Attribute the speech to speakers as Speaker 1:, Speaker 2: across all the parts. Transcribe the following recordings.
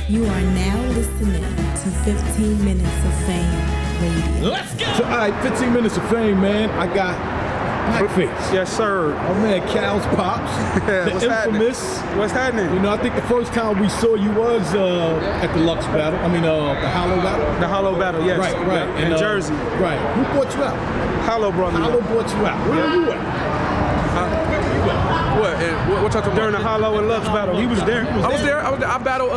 Speaker 1: You are now listening to 15 Minutes of Fame Radio.
Speaker 2: Let's go! So, all right, 15 Minutes of Fame, man. I got Blackface.
Speaker 3: Yes, sir.
Speaker 2: Oh, man, Cal's Pops. The
Speaker 3: What's
Speaker 2: infamous.
Speaker 3: Happening? What's happening?
Speaker 2: You know, I think the first time we saw you was at the Lux battle. I mean, the Hollow battle.
Speaker 3: The Hollow battle, yes.
Speaker 2: Right.
Speaker 3: In Jersey.
Speaker 2: Right. Who brought you out?
Speaker 3: Hollow brought me
Speaker 2: Hollow
Speaker 3: out.
Speaker 2: brought you out. Where were you at?
Speaker 4: What talking
Speaker 3: During the Hollow and Lux battle. He was there.
Speaker 4: I was there. I battled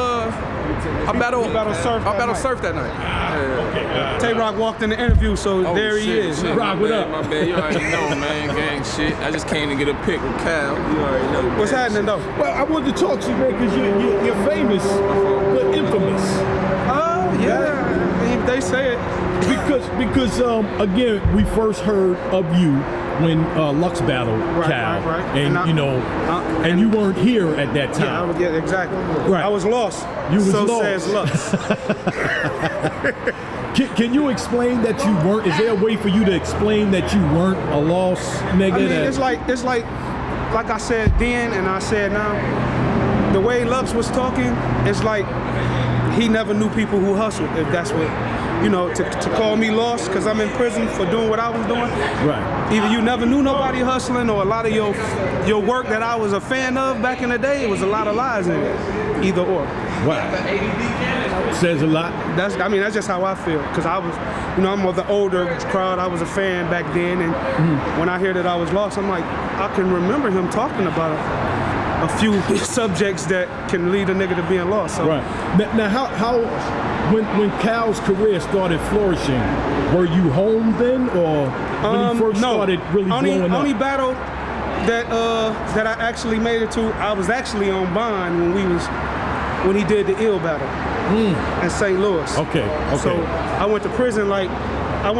Speaker 4: Surf that night.
Speaker 3: Tay-Rock walked in the interview, so there he is.
Speaker 2: Rock, what up?
Speaker 4: My bad. You already know, man. Gang shit. I just came to get a pic with Cal. You already know.
Speaker 3: What's happening, though?
Speaker 2: Well, I wanted to talk to you, man, because you're famous, but infamous.
Speaker 3: Yeah. They say it.
Speaker 2: Because again, we first heard of you when Lux battled Cal,
Speaker 3: right.
Speaker 2: and and you weren't here at that time.
Speaker 3: Yeah, exactly.
Speaker 2: Right.
Speaker 3: I was lost.
Speaker 2: You was
Speaker 3: so
Speaker 2: lost.
Speaker 3: says Lux.
Speaker 2: Can you explain that you weren't? Is there a way for you to explain that you weren't a lost nigga?
Speaker 3: I mean, it's like I said then and I said now. The way Lux was talking, it's like he never knew people who hustled. If that's what. To call me lost because I'm in prison for doing what I was doing.
Speaker 2: Right.
Speaker 3: Either you never knew nobody hustling, or a lot of your work that I was a fan of back in the day, it was a lot of lies in it. Either or.
Speaker 2: Wow. Says a lot.
Speaker 3: That's just how I feel. Because I was, I'm of the older crowd. I was a fan back then, and when I hear that I was lost, I'm like, I can remember him talking about a few subjects that can lead a nigga to being lost. So.
Speaker 2: Right. Now, how when Cal's career started flourishing, were you home then, or when he first started really blowing up?
Speaker 3: Only battle that I actually made it to, I was actually on bond when he did the ill battle in St. Louis.
Speaker 2: Okay.
Speaker 3: So I went to prison like a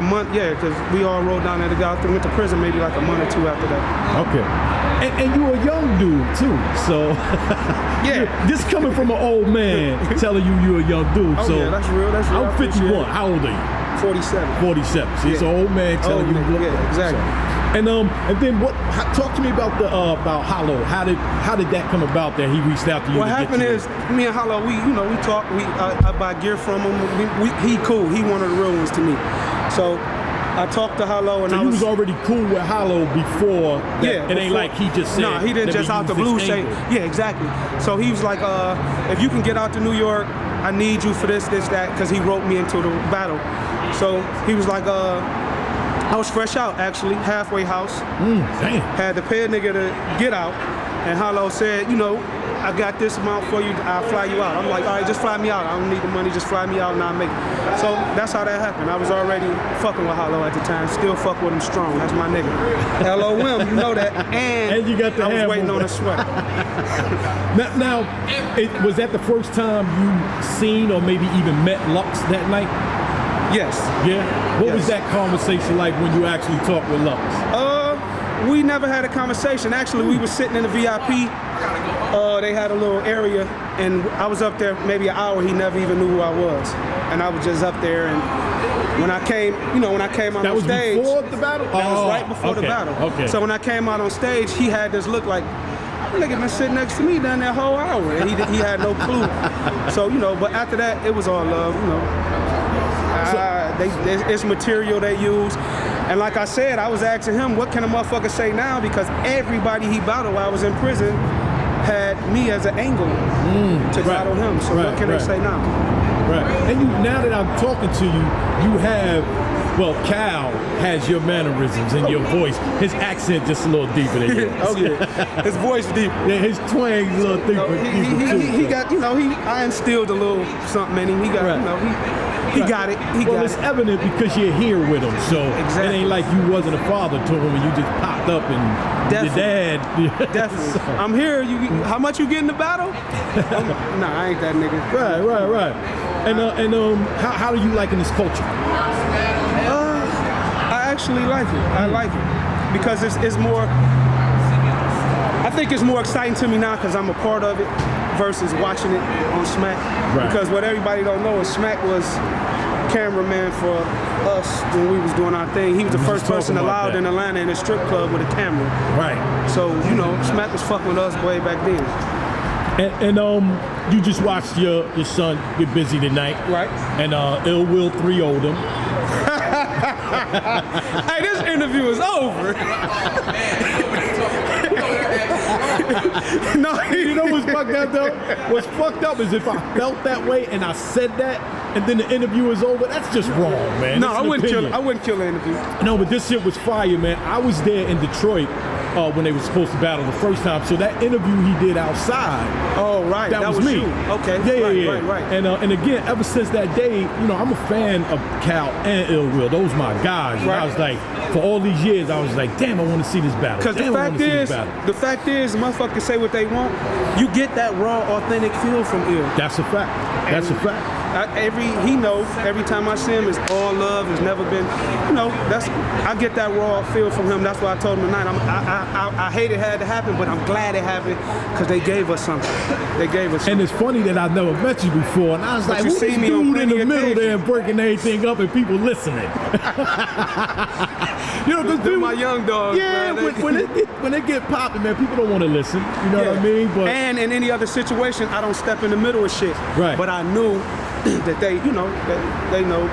Speaker 3: month, because we all rolled down there together. Went to prison maybe like a month or two after that.
Speaker 2: Okay. And you a young dude too, so this coming from an old man telling you a young dude.
Speaker 3: Oh,
Speaker 2: so
Speaker 3: yeah, that's real.
Speaker 2: I'm 51. How old are you?
Speaker 3: 47.
Speaker 2: 47. So he's an old man telling you.
Speaker 3: Yeah, exactly.
Speaker 2: So, and then talk to me about about Hollow. How did that come about that he reached out to you?
Speaker 3: What happened is me and Hollow, we talk. I buy gear from him. He cool. He one of the real ones to me. So I talked to Hollow, and
Speaker 2: so you was already cool with Hollow before. It ain't like he just said.
Speaker 3: No, he didn't just out the blue say. Yeah, exactly. So he was like, if you can get out to New York, I need you for this, that, because he wrote me into the battle. So he was like, I was fresh out actually, halfway house.
Speaker 2: Damn.
Speaker 3: Had to pay a nigga to get out, and Hollow said, I got this amount for you, I'll fly you out. I'm like, all right, just fly me out. I don't need the money, just fly me out and I'll make it. So that's how that happened. I was already fucking with Hollow at the time, still fuck with him strong. That's my nigga. LOM, you know that. And
Speaker 2: you got the
Speaker 3: I was waiting on a sweat.
Speaker 2: now, was that the first time you seen or maybe even met Lux that night?
Speaker 3: Yes.
Speaker 2: Yeah? What was that conversation like when you actually talked with Lux?
Speaker 3: We never had a conversation. Actually, we were sitting in the VIP. They had a little area, and I was up there maybe an hour. He never even knew who I was, and I was just up there. And when I came out on stage,
Speaker 2: that was before the battle.
Speaker 3: That was right before the battle.
Speaker 2: Okay.
Speaker 3: So when I came out on stage, he had this look like, nigga been sitting next to me down that whole hour, and he had no clue. So but after that, it was all love. It's material they use. And like I said, I was asking him, what can a motherfucker say now? Because everybody he battled while I was in prison had me as an angle to battle him. So what can they say now?
Speaker 2: Right. And now that I'm talking to you, you have, Cal has your mannerisms and your voice. His accent just a little deeper than yours.
Speaker 3: Oh yeah, his voice deeper.
Speaker 2: Yeah, his twang's a little deeper.
Speaker 3: He got, I instilled a little something in him. He got, he got it.
Speaker 2: It's evident because you're here with him, so it ain't like you wasn't a father to him and you just popped up and your dad.
Speaker 3: Definitely. So. I'm here. How much you get in the battle? Nah, I ain't that nigga.
Speaker 2: Right. And how do you liking this culture?
Speaker 3: I actually like it. I like it because it's more. I think it's more exciting to me now because I'm a part of it versus watching it on Smack.
Speaker 2: Right.
Speaker 3: Because what everybody don't know is Smack was cameraman for us when we was doing our thing. He was the first person allowed in Atlanta in a strip club with a camera.
Speaker 2: Right.
Speaker 3: So, Smack was fucking with us way back then.
Speaker 2: And you just watched your son get busy tonight.
Speaker 3: Right.
Speaker 2: And Ill Will 3-0'd him.
Speaker 3: Hey, this interview is over. No,
Speaker 2: You know what's fucked up though? What's fucked up is if I felt that way and I said that and then the interview is over, that's just wrong, man.
Speaker 3: no,
Speaker 2: It's
Speaker 3: I
Speaker 2: an
Speaker 3: wouldn't
Speaker 2: opinion.
Speaker 3: kill. I wouldn't kill the interview.
Speaker 2: No, but this shit was fire, man. I was there in Detroit when they were supposed to battle the first time. So that interview he did outside,
Speaker 3: Oh, right.
Speaker 2: that was me.
Speaker 3: You. Okay.
Speaker 2: Yeah.
Speaker 3: Right.
Speaker 2: And again, ever since that day, you know, I'm a fan of Cal and Ill Will. Those my guys. And
Speaker 3: Right.
Speaker 2: I was like, for all these years, I was like, damn, I want to see this battle.
Speaker 3: Because
Speaker 2: Damn, I wanna see this battle.
Speaker 3: the fact is, motherfuckers say what they want. You get that raw, authentic feel from Ill.
Speaker 2: That's a fact. That's a fact.
Speaker 3: He knows every time I see him, it's all love. It's never been, you know. I get that raw feel from him. That's why I told him tonight. I hate it had to happen, but I'm glad it happened because they gave us something. They gave us something.
Speaker 2: And it's funny that I've never met you before, and I was
Speaker 3: But
Speaker 2: like,
Speaker 3: you
Speaker 2: who's
Speaker 3: see
Speaker 2: this
Speaker 3: me on
Speaker 2: dude in the
Speaker 3: plenty of
Speaker 2: middle there
Speaker 3: occasions.
Speaker 2: breaking everything up and people listening? You know, because
Speaker 3: They're my young dogs.
Speaker 2: Yeah,
Speaker 3: man.
Speaker 2: when they get popping, man, people don't want to listen. You know what I mean? But
Speaker 3: and in any other situation, I don't step in the middle of shit.
Speaker 2: Right.
Speaker 3: But I knew that they know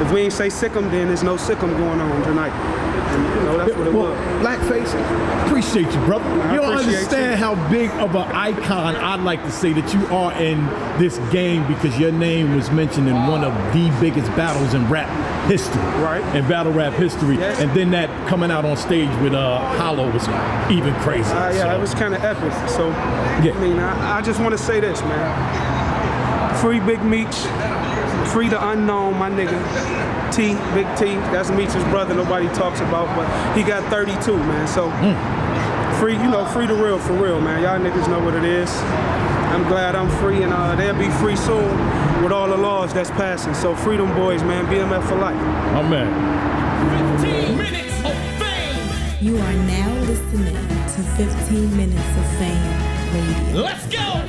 Speaker 3: if we ain't say sick 'em, then there's no sick 'em going on tonight. And, you know, that's what it was.
Speaker 2: Blackface, appreciate you, brother. You don't
Speaker 3: appreciate
Speaker 2: understand how big of an icon I'd like to say that you are in this game because your name was mentioned in one of the biggest battles in rap history.
Speaker 3: Right.
Speaker 2: In battle rap history.
Speaker 3: Yes.
Speaker 2: And then that coming out on stage with Hollow was even crazy.
Speaker 3: Yeah,
Speaker 2: So,
Speaker 3: it was kind of epic. So,
Speaker 2: Yeah.
Speaker 3: I mean, I just want to say this, man. Free Big Meech. Free the unknown, my nigga. Big T. That's Meech's brother. Nobody talks about, but he got 32, man. So, free the real for real, man. Y'all niggas know what it is. I'm glad I'm free, and they'll be free soon with all the laws that's passing. So, freedom boys, man. BMF for life.
Speaker 2: Oh, man.
Speaker 5: 15 minutes of fame.
Speaker 1: You are now listening to 15 Minutes of Fame Radio.
Speaker 5: Let's go.